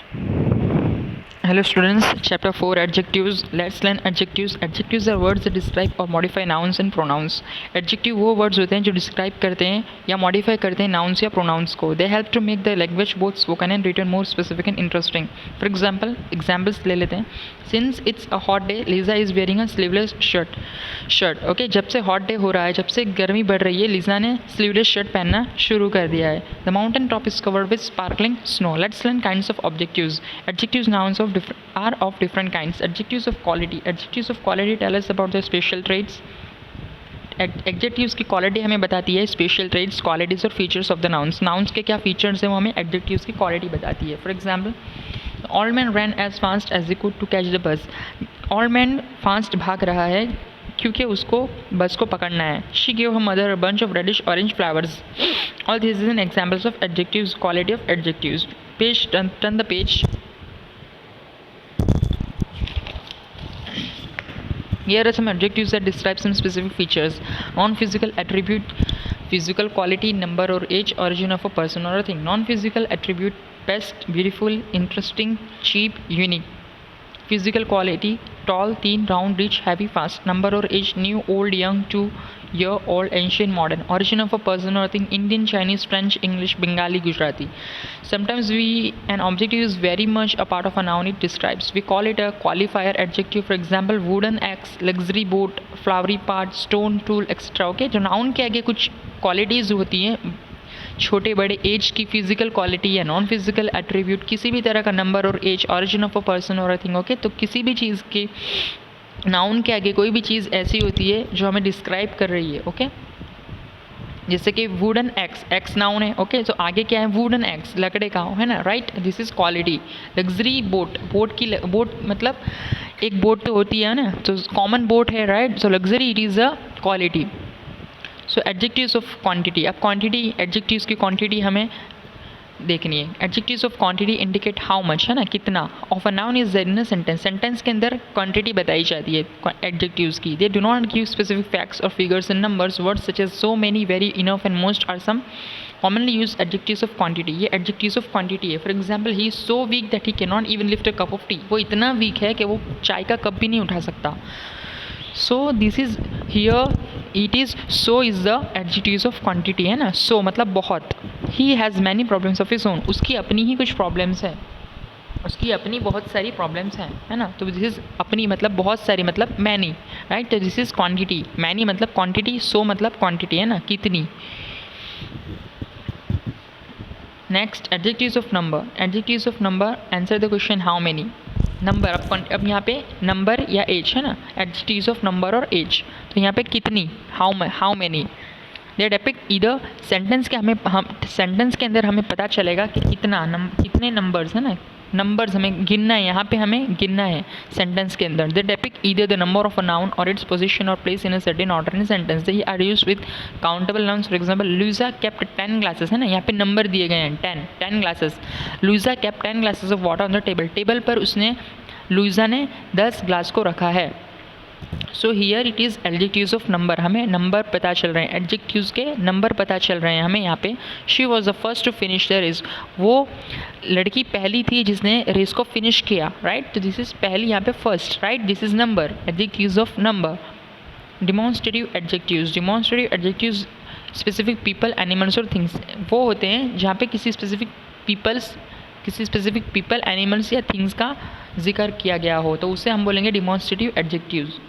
Hello students, chapter 4 adjectives. Let's learn adjectives. Adjectives are words that describe or modify nouns and pronouns. Adjective वो words होते हैं जो describe करते हैं या modify करते हैं nouns या pronouns को. They help to make the language both spoken and written more specific and interesting. For example, examples ले लेते हैं. Since it's a hot day, Lisa is wearing a sleeveless shirt. Okay, जब से hot day हो रहा है, जब से गर्मी बढ़ रही है, Lisa ने sleeveless shirt पहनना शुरू कर दिया है. The mountain top is covered with sparkling snow. Let's learn kinds of adjectives. Adjectives nouns are of different kinds. Adjectives of quality. Adjectives of quality tell us about the special traits. Adjectives की quality हमें बताती है special trades, qualities और features of the nouns. Nouns के क्या features हैं वो हमें एडजेक्टिव्स की क्वालिटी बताती है. For example, all man run as fast as he could to catch the bus. All man fast भाग रहा है क्योंकि उसको बस को पकड़ना है. She give her mother a bunch of reddish orange flowers. All this is an examples of adjectives, quality of adjectives. Page turn the page. Here are some adjectives that describe some specific features. Non-physical attribute, physical quality, number or age, origin of a person or a thing. Non-physical attribute, best, beautiful, interesting, cheap, unique. Physical quality, tall, thin, round, rich, heavy, fast. Number or age, new, old, young, 2 year old, ancient, modern. Origin of a person or thing, Indian, Chinese, French, English, Bengali, Gujarati. Sometimes an objective is very much a part of a noun it describes. We call it a qualifier adjective. For example, wooden axe, luxury boat, flowery part, stone tool, etc. Okay, जो noun के आगे कुछ qualities होती हैं, छोटे बड़े, age की, physical quality या नॉन फिजिकल एट्रीब्यूट, किसी भी तरह का नंबर और age, origin of a person और अ थिंग. ओके, तो किसी भी चीज़ के नाउन के आगे कोई भी चीज़ ऐसी होती है जो हमें डिस्क्राइब कर रही है. ओके, जैसे कि वुडन एक्स, एक्स नाउन है. ओके, तो आगे क्या है? वुडन एक्स, लकड़े का है ना, right. This is quality. Luxury boat, boat मतलब एक बोट तो होती है ना, तो कॉमन बोट है, right. So luxury it is a quality. So adjectives of quantity. अब क्वांटिटी, एडजेक्टिव्स की क्वांटिटी हमें देखनी है. Adjectives of quantity indicate how much, है ना, कितना. Of a noun is in a sentence. Sentence के अंदर क्वांटिटी बताई जाती है एडजेक्टिव्स की. They do not give specific facts और figures in numbers. Words such as so many, very, enough and most are some commonly used adjectives of quantity. ये adjectives of quantity है. For example, he is so weak that he can not even lift a cup of T. वो इतना week है कि वो चाय का cup भी नहीं उठा सकता. सो this is here it is. So is the adjectives of quantity, है ना. सो मतलब बहुत. He has many problems of his own. उसकी अपनी ही कुछ प्रॉब्लम्स हैं, उसकी अपनी बहुत सारी प्रॉब्लम्स हैं, है ना. तो दिस इज़ अपनी मतलब बहुत सारी, मतलब मैनी, राइट. तो दिस इज़ क्वांटिटी. मैनी मतलब क्वांटिटी, सो मतलब क्वांटिटी, है ना, कितनी. Next, adjectives of number. Adjectives of number answer the question how many. Number, अब यहाँ पे नंबर या एज, है ना. एडजेक्टिव्स ऑफ नंबर और एज. तो यहाँ पे कितनी, how many. They depict either sentence के, हम सेंटेंस के अंदर हमें पता चलेगा कि कितने नंबर्स, है ना. नंबर्स हमें गिनना है, यहाँ पे हमें गिनना है सेंटेंस के अंदर. They depict either the number of a noun और इट्स पोजीशन और place in a certain order in sentence. They are used with countable nouns. For example, Luisa kept 10 glasses, है ना. यहाँ पे नंबर दिए गए हैं 10 glasses. Luisa kept 10 glasses of water on the table. Table पर Luisa ने 10 ग्लास को रखा है. So here it is adjectives of number. हमें नंबर पता चल रहे हैं, एडजेक्टिव्स के नंबर पता चल रहे हैं हमें यहाँ पे. She was the first to finish the race. वो लड़की पहली थी जिसने रेस को फिनिश किया, राइट. तो दिस इज़ पहली, यहाँ पे first, right. This is number, adjectives of number. Demonstrative adjectives. Demonstrative adjectives specific people, animals और थिंग्स वो होते हैं जहाँ पे किसी स्पेसिफिक पीपल, एनिमल्स या थिंग्स का जिक्र किया गया हो, तो उसे हम बोलेंगे demonstrative adjectives.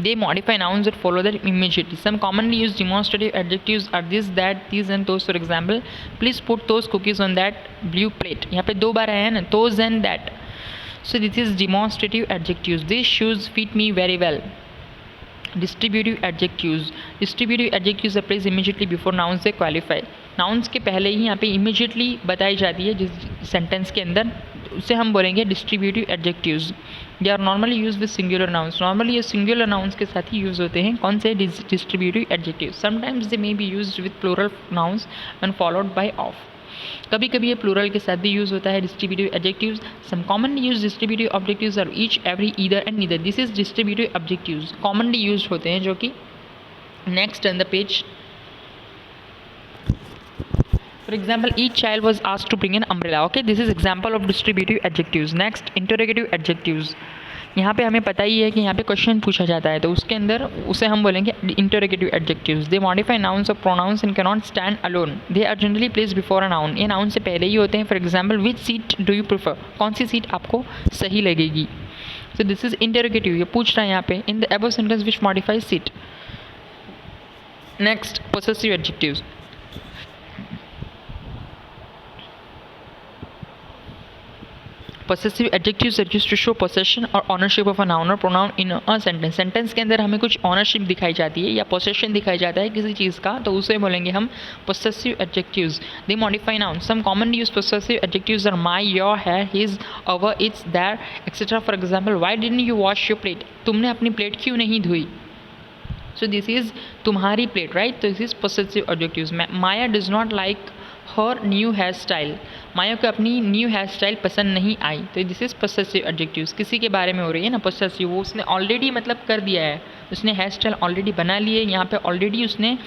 They modify nouns that follow them immediately. Some commonly used demonstrative adjectives are this, that, these and those. For example, please put those cookies on that blue plate. यहाँ पे 2 बार आया है ना, those and that. So this is demonstrative adjectives. These shoes fit me very well. Distributive adjectives. Distributive adjectives are placed immediately before nouns they qualify. Nouns के पहले ही यहाँ पे immediately बताई जाती है जिस सेंटेंस के अंदर, उसे हम बोलेंगे distributive adjectives. They are normally use with singular nouns. Normally ये सिंगुलर नाउन्स के साथ ही यूज़ होते हैं. कौन से? Distributive adjective. Sometimes they may be used with plural nouns and followed by of. कभी कभी ये प्लूरल के साथ भी यूज़ होता है distributive adjectives. Some commonly use distributive objectives are each, every, either and neither. This is distributive objectives, commonly use होते हैं, जो कि next on the page. For example, each child was asked to bring an umbrella. Okay, this is example of distributive adjectives. Next, interrogative adjectives. यहाँ पे हमें पता ही है कि यहाँ पे क्वेश्चन पूछा जाता है, तो उसके अंदर उसे हम बोलेंगे interrogative adjectives. They modify nouns और pronouns and can not stand alone. They are generally placed before a noun. ये नाउन से पहले ही होते हैं. For example, which seat do you prefer, कौन सी सीट आपको सही लगेगी. So this is interrogative. ये पूछ रहा है यहाँ पे in the above sentence which modify seat. Next, possessive adjectives. Possessive adjectives are used to show possession or ownership of a noun or pronoun in a sentence. Sentence के अंदर हमें कुछ ऑनरशिप दिखाई जाती है या पोसेशन दिखाई जाता है किसी चीज़ का, तो उसे बोलेंगे हम possessive adjectives. They modify nouns. Some commonly used possessive adjectives are my, your, her, his, our, its, their, etc. For example, why didn't you wash your plate? तुमने अपनी प्लेट क्यों नहीं धोई? So this is तुम्हारी plate, right? So this is possessive adjectives. Maya does not like her new hair style. Maya को अपनी new hair style पसंद नहीं आई, तो दिस इज पोसेसिव एडजेक्टिव्स. किसी के बारे में हो रही है ना पोसेसिव, वो उसने ऑलरेडी मतलब कर दिया है, उसने हेयर स्टाइल ऑलरेडी बना ली है, यहाँ पे ऑलरेडी उसने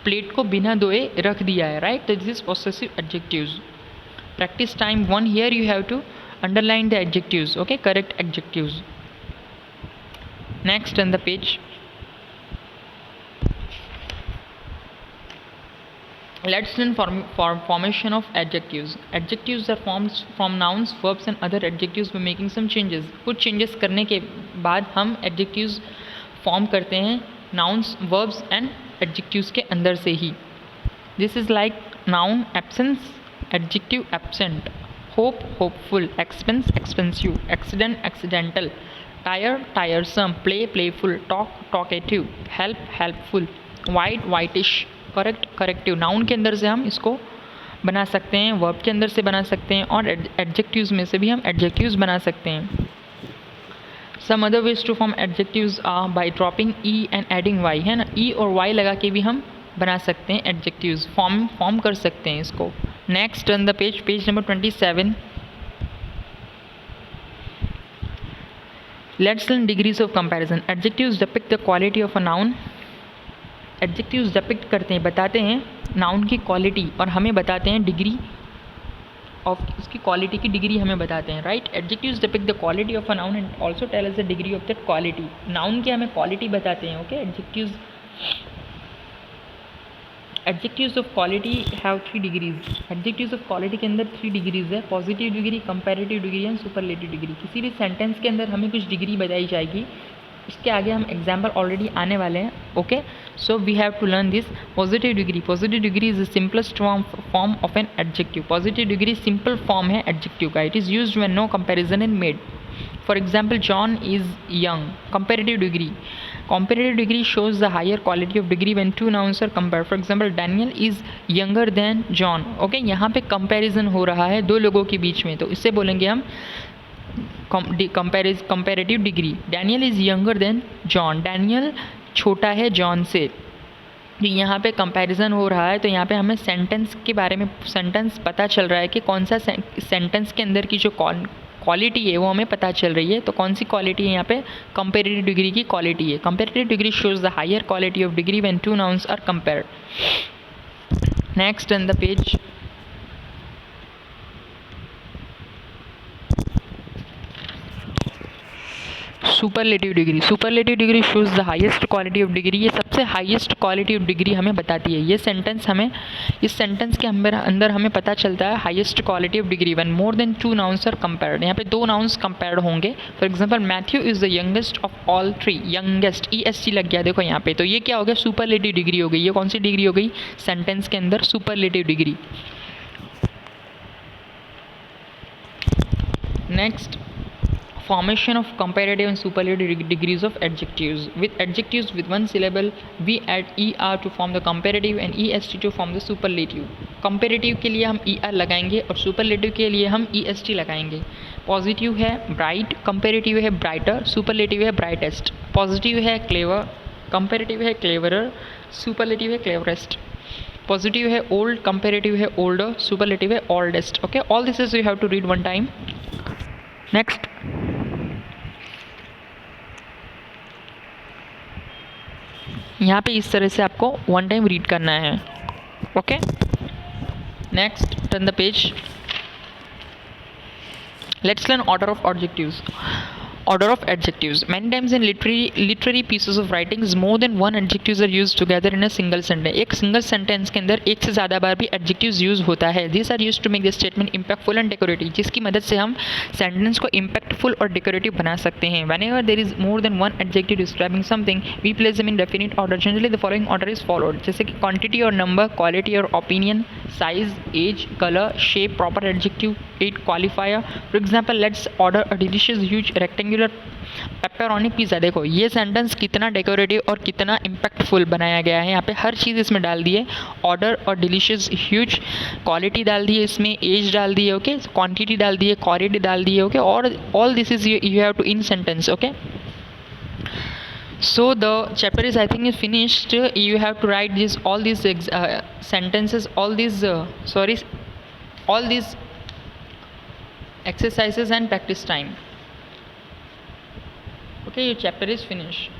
प्लेट को बिना धोए रख दिया है, राइट. तो this is possessive adjectives. Practice time 1. Here you have to underline the adjectives. Okay, correct adjectives. Next on the page, let's learn formation of adjectives. Adjectives are formed from nouns, verbs and other adjectives by making some changes. कुछ changes करने के बाद हम adjectives form करते हैं nouns, verbs and adjectives के अंदर से ही. This is like noun absence, adjective absent, hope hopeful, expense expensive, accident accidental, tired tiresome, play playful, talk talkative, help helpful, white whitish, correct corrective. Noun के अंदर से हम इसको बना सकते हैं, वर्ब के अंदर से बना सकते हैं, और एडजेक्टिव्स में से भी हम एडजेक्टिव्स बना सकते हैं. Some other ways to form adjectives are by dropping e and adding y, है ना. ई और वाई लगा के भी हम बना सकते हैं एडजेक्टिव्स, फॉर्म कर सकते हैं इसको. Next on the page number 27. Let's learn degrees of comparison. Adjectives depict the quality of a noun. Adjectives depict करते हैं, बताते हैं नाउन की क्वालिटी, और हमें बताते हैं डिग्री ऑफ उसकी क्वालिटी की डिग्री हमें बताते हैं, right. Adjectives depict the quality of a noun and also tell us the degree of that quality. Noun की हमें क्वालिटी बताते हैं. Okay, adjectives of quality have 3 degrees. Adjectives of quality के अंदर 3 डिग्रीज है. Positive degree, comparative degree and superlative degree. किसी भी sentence के अंदर हमें कुछ डिग्री बताई जाएगी, इसके आगे हम एग्जाम्पल ऑलरेडी आने वाले हैं. Okay, so we have to learn this. Positive degree. Positive degree is the simplest form of an adjective. Positive degree simple form है एडजेक्टिव का. It is used when no comparison is made. For example, John is young. Comparative degree. Comparative degree shows the higher quality of degree when two nouns are compared. For example, Daniel is younger than John. Okay, यहाँ पे comparison हो रहा है दो लोगों के बीच में, तो इससे बोलेंगे हम comparative degree. Daniel is younger than John. Daniel छोटा है जॉन से. यहाँ पे कंपैरिजन हो रहा है, तो यहाँ पे हमें सेंटेंस के बारे में सेंटेंस पता चल रहा है कि कौन सा सेंटेंस के अंदर की जो क्वालिटी है वो हमें पता चल रही है. तो कौन सी क्वालिटी है यहाँ पे? कंपेरेटिव डिग्री की क्वालिटी है. Comparative degree shows the higher quality of degree when two nouns are compared. Next on the page, superlative degree. Superlative degree shows the highest quality of degree. ये सबसे highest quality of degree हमें बताती है. ये sentence हमें इस sentence के अंदर हमें पता चलता है highest quality of degree when more than 2 nouns are compared. यहाँ पे 2 नाउन्स कंपेयर्ड होंगे. For example, Matthew is the youngest of all 3. Youngest EST लग गया देखो यहाँ पे, तो ये क्या हो गया? सुपरलेटिव डिग्री हो गई. ये कौन सी डिग्री हो गई? सेंटेंस के अंदर superlative degree. Next, formation of comparative and superlative degrees of adjectives. With adjectives with one syllable, we add er to form the comparative and est to form the superlative. Comparative के लिए हम er लगाएंगे और superlative के लिए हम est लगाएंगे. Positive है bright, comparative है brighter, superlative है brightest. Positive है clever, comparative है cleverer, superlative है cleverest. Positive है old, comparative है older, superlative है oldest. Okay, all this is you have to read one time. Next, यहाँ पे इस तरह से आपको 1 टाइम रीड करना है. Okay, Next, turn the page. Let's learn order of adjectives. Order of adjectives. Many times in literary pieces of writings, more than one adjectives are used together in a single sentence. एक single sentence के अंदर एक से ज़्यादा बार भी adjectives use होता है. These are used to make the statement impactful and decorative, जिसकी मदद से हम sentence को impactful और decorative बना सकते हैं. Whenever there is more than one adjective describing something, we place them in definite order. Generally, the following order is followed. जैसे कि quantity और number, quality और opinion, size, age, color, shape, proper adjective, 8 qualifier. For example, let's order a delicious huge rectangular pepperoni pizza. देखो ये sentence कितना decorative और कितना impactful बनाया गया है. यहाँ पे हर चीज़ इसमें डाल दी है. ऑर्डर और डिलीशियस ह्यूज, क्वालिटी डाल दी है, इसमें एज डाल दी है, ओके, क्वांटिटी डाल दी है, क्वालिटी डाल दी है, ओके, और all this is you have to in sentence, okay. So the chapter is, I think, is finished. You have to write this all these sentences, all these all these exercises and practice time. Okay, your chapter is finished.